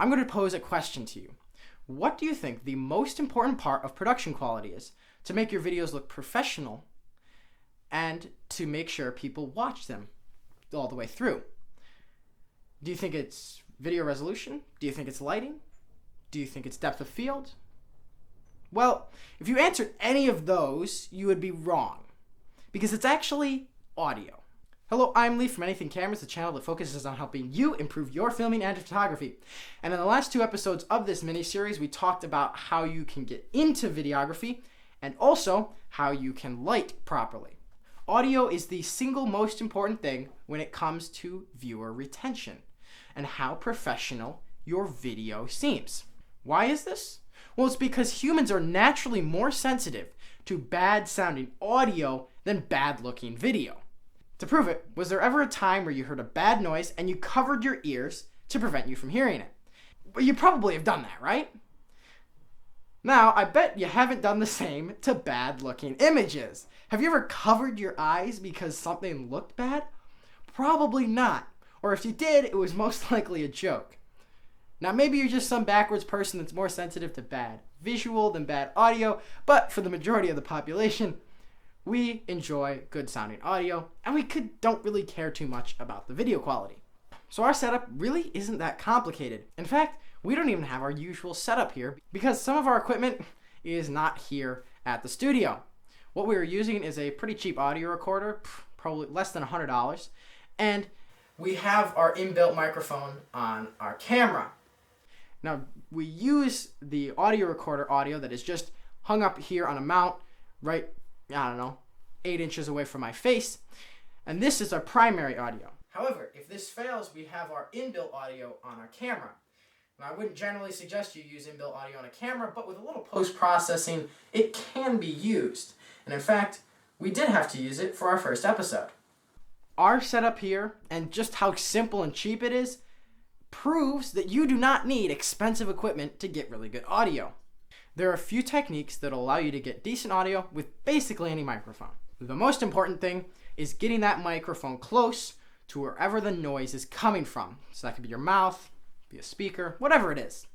I'm going to pose a question to you. What do you think the most important part of production quality is to make your videos look professional and to make sure people watch them all the way through? Do you think it's video resolution? Do you think it's lighting? Do you think it's depth of field? Well, if you answered any of those, you would be wrong, because it's actually audio. Hello, I'm Leif from Anything Cameras, the channel that focuses on helping you improve your filming and photography. And in the last 2 episodes of this mini-series, we talked about how you can get into videography and also how you can light properly. Audio is the single most important thing when it comes to viewer retention and how professional your video seems. Why is this? Well, it's because humans are naturally more sensitive to bad sounding audio than bad looking video. To prove it, was there ever a time where you heard a bad noise and you covered your ears to prevent you from hearing it? Well, you probably have done that, right? Now, I bet you haven't done the same to bad looking images. Have you ever covered your eyes because something looked bad? Probably not. Or if you did, it was most likely a joke. Now, maybe you're just some backwards person that's more sensitive to bad visual than bad audio, but for the majority of the population, we enjoy good sounding audio, and we don't really care too much about the video quality. So our setup really isn't that complicated. In fact, we don't even have our usual setup here because some of our equipment is not here at the studio. What we are using is a pretty cheap audio recorder, probably less than $100, and we have our inbuilt microphone on our camera. Now, we use the audio recorder audio that is just hung up here on a mount right, 8 inches away from my face, and this is our primary audio. However, if this fails, we have our inbuilt audio on our camera. Now, I wouldn't generally suggest you use inbuilt audio on a camera, but with a little post-processing, it can be used. And in fact, we did have to use it for our first episode. Our setup here, and just how simple and cheap it is, proves that you do not need expensive equipment to get really good audio. There are a few techniques that will allow you to get decent audio with basically any microphone. The most important thing is getting that microphone close to wherever the noise is coming from. So that could be your mouth, be a speaker, whatever it is.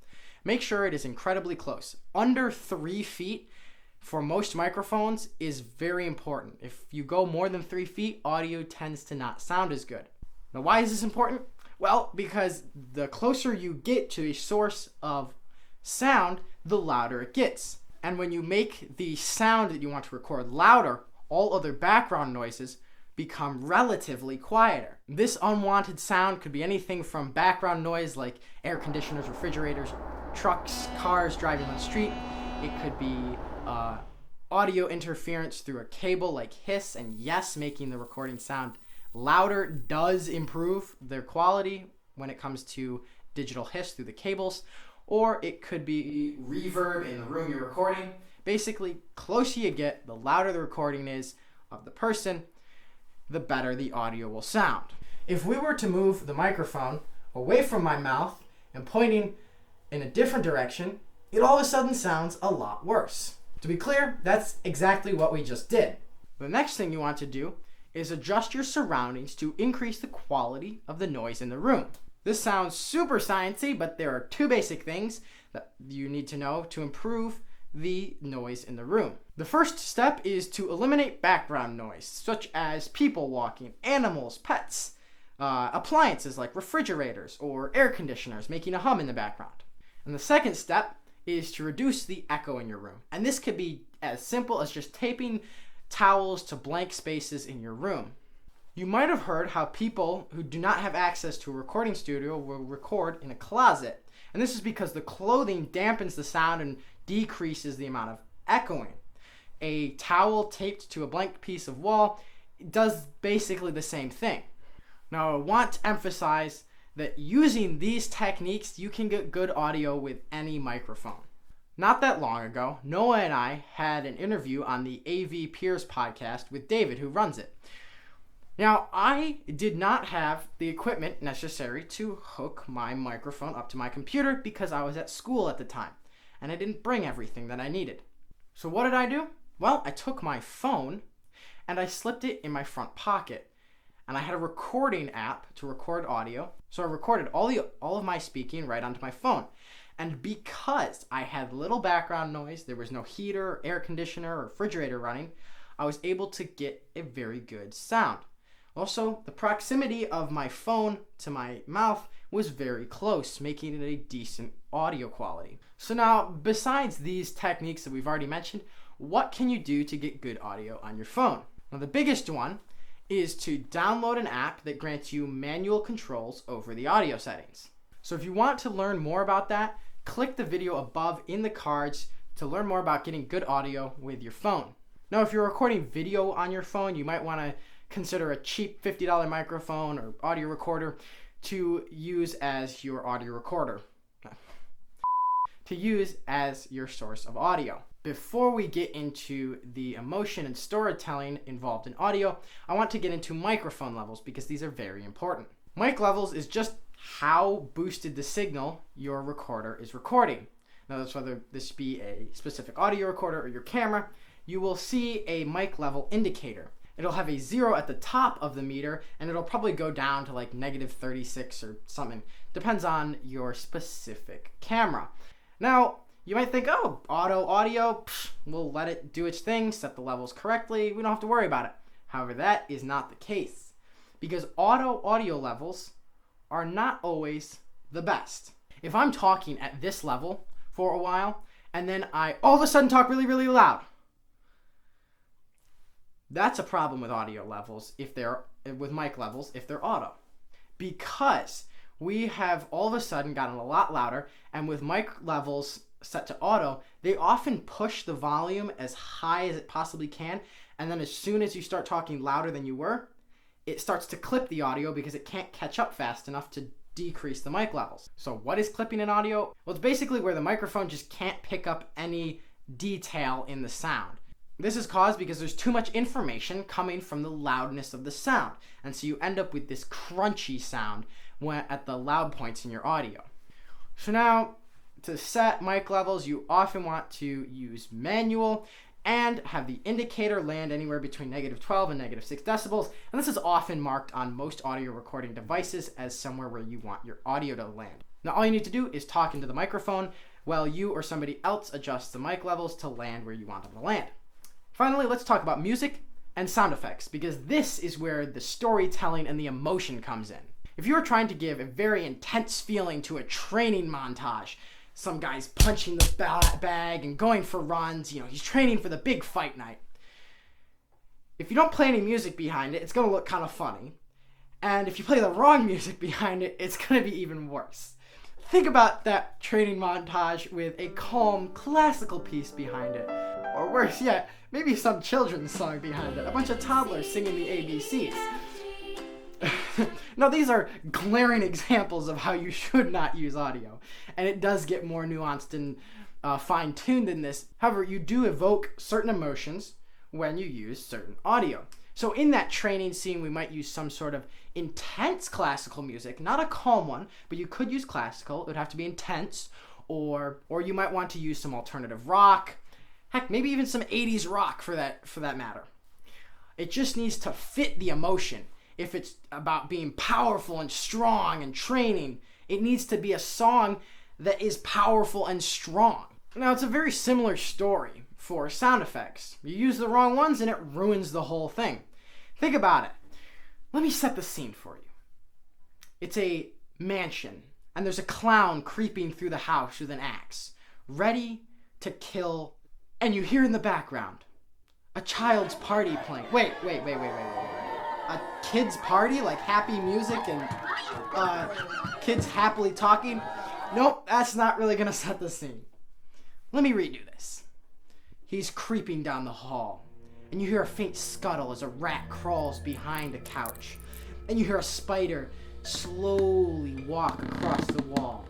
Make sure it is incredibly close. Under 3 feet for most microphones is very important. If you go more than 3 feet, audio tends to not sound as good. Now, why is this important? Well, because the closer you get to a source of sound, the louder it gets. And when you make the sound that you want to record louder, all other background noises become relatively quieter. This unwanted sound could be anything from background noise like air conditioners, refrigerators, trucks, cars driving on the street. It could be audio interference through a cable like hiss, and yes, making the recording sound louder does improve their quality when it comes to digital hiss through the cables. Or it could be reverb in the room you're recording. Basically, closer you get, the louder the recording is of the person, the better the audio will sound. If we were to move the microphone away from my mouth and pointing in a different direction, it all of a sudden sounds a lot worse. To be clear, that's exactly what we just did. The next thing you want to do is adjust your surroundings to increase the quality of the noise in the room. This sounds super sciencey, but there are 2 basic things that you need to know to improve the noise in the room. The first step is to eliminate background noise, such as people walking, animals, pets, appliances like refrigerators or air conditioners making a hum in the background. And the second step is to reduce the echo in your room. And this could be as simple as just taping towels to blank spaces in your room. You might have heard how people who do not have access to a recording studio will record in a closet. And this is because the clothing dampens the sound and decreases the amount of echoing. A towel taped to a blank piece of wall does basically the same thing. Now, I want to emphasize that using these techniques, you can get good audio with any microphone. Not that long ago, Noah and I had an interview on the AV Peers podcast with David, who runs it. Now, I did not have the equipment necessary to hook my microphone up to my computer because I was at school at the time, and I didn't bring everything that I needed. So what did I do? Well, I took my phone and I slipped it in my front pocket. and I had a recording app to record audio. So I recorded all of my speaking right onto my phone. And because I had little background noise, there was no heater, air conditioner, or refrigerator running, I was able to get a very good sound. Also, the proximity of my phone to my mouth was very close, making it a decent audio quality. So now, besides these techniques that we've already mentioned, what can you do to get good audio on your phone? Now, the biggest one is to download an app that grants you manual controls over the audio settings. So if you want to learn more about that, click the video above in the cards to learn more about getting good audio with your phone. Now, if you're recording video on your phone, you might want to consider a cheap $50 microphone or audio recorder to use as your audio recorder. To use as your source of audio. Before we get into the emotion and storytelling involved in audio, I want to get into microphone levels because these are very important. Mic levels is just how boosted the signal your recorder is recording. Now, that's whether this be a specific audio recorder or your camera, you will see a mic level indicator. It'll have a 0 at the top of the meter, and it'll probably go down to like -36 or something. Depends on your specific camera. Now, you might think, oh, auto audio, we'll let it do its thing, set the levels correctly, we don't have to worry about it. However, that is not the case, because auto audio levels are not always the best. If I'm talking at this level for a while, and then I all of a sudden talk really, really loud, that's a problem with audio levels with mic levels if they're auto. Because we have all of a sudden gotten a lot louder, and with mic levels set to auto, they often push the volume as high as it possibly can, and then as soon as you start talking louder than you were, it starts to clip the audio because it can't catch up fast enough to decrease the mic levels. So what is clipping in audio? Well, it's basically where the microphone just can't pick up any detail in the sound. This is caused because there's too much information coming from the loudness of the sound, and so you end up with this crunchy sound at the loud points in your audio. So now, to set mic levels, you often want to use manual and have the indicator land anywhere between -12 and -6 decibels, and this is often marked on most audio recording devices as somewhere where you want your audio to land. Now, all you need to do is talk into the microphone while you or somebody else adjusts the mic levels to land where you want them to land. Finally, let's talk about music and sound effects, because this is where the storytelling and the emotion comes in. If you're trying to give a very intense feeling to a training montage, some guy's punching the bag and going for runs, he's training for the big fight night. If you don't play any music behind it, it's going to look kind of funny. And if you play the wrong music behind it, it's going to be even worse. Think about that training montage with a calm classical piece behind it. Or worse yet, maybe some children's song behind it. A bunch of toddlers singing the ABCs. Now, these are glaring examples of how you should not use audio. And it does get more nuanced and fine-tuned than this. However, you do evoke certain emotions when you use certain audio. So in that training scene, we might use some sort of intense classical music, not a calm one, but you could use classical. It would have to be intense, or you might want to use some alternative rock. Heck, maybe even some 80s rock for that matter. It just needs to fit the emotion. If it's about being powerful and strong and training, it needs to be a song that is powerful and strong. Now, it's a very similar story for sound effects. You use the wrong ones and it ruins the whole thing. Think about it. Let me set the scene for you. It's a mansion, and there's a clown creeping through the house with an axe, ready to kill. And you hear in the background a child's party playing. Wait. A kid's party? Like happy music and kids happily talking? Nope, that's not really gonna set the scene. Let me redo this. He's creeping down the hall, and you hear a faint scuttle as a rat crawls behind a couch, and you hear a spider slowly walk across the wall.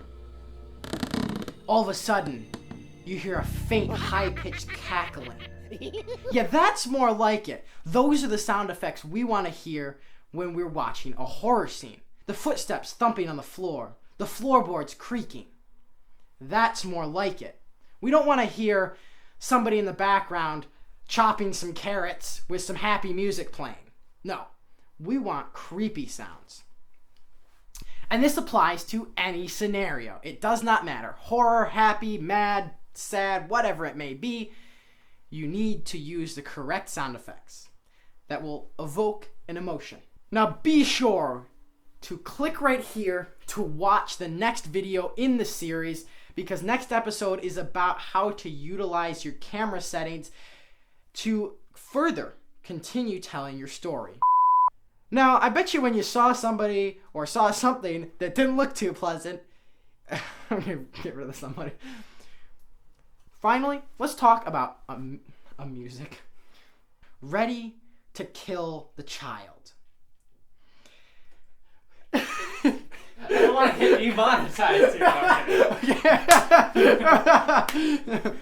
All of a sudden, you hear a faint, high-pitched cackling. Yeah, that's more like it. Those are the sound effects we want to hear when we're watching a horror scene. The footsteps thumping on the floor, the floorboards creaking. That's more like it. We don't want to hear somebody in the background chopping some carrots with some happy music playing. No, We want creepy sounds. And this applies to any scenario. It does not matter. Horror, happy, mad, sad, whatever it may be. You need to use the correct sound effects that will evoke an emotion. Now be sure to click right here to watch the next video in the series, because next episode is about how to utilize your camera settings to further continue telling your story. Now, I bet you when you saw somebody or saw something that didn't look too pleasant, I'm gonna get rid of somebody. Finally, let's talk about a music. Ready to Kill the Child. I don't want to get demonetized here. Okay.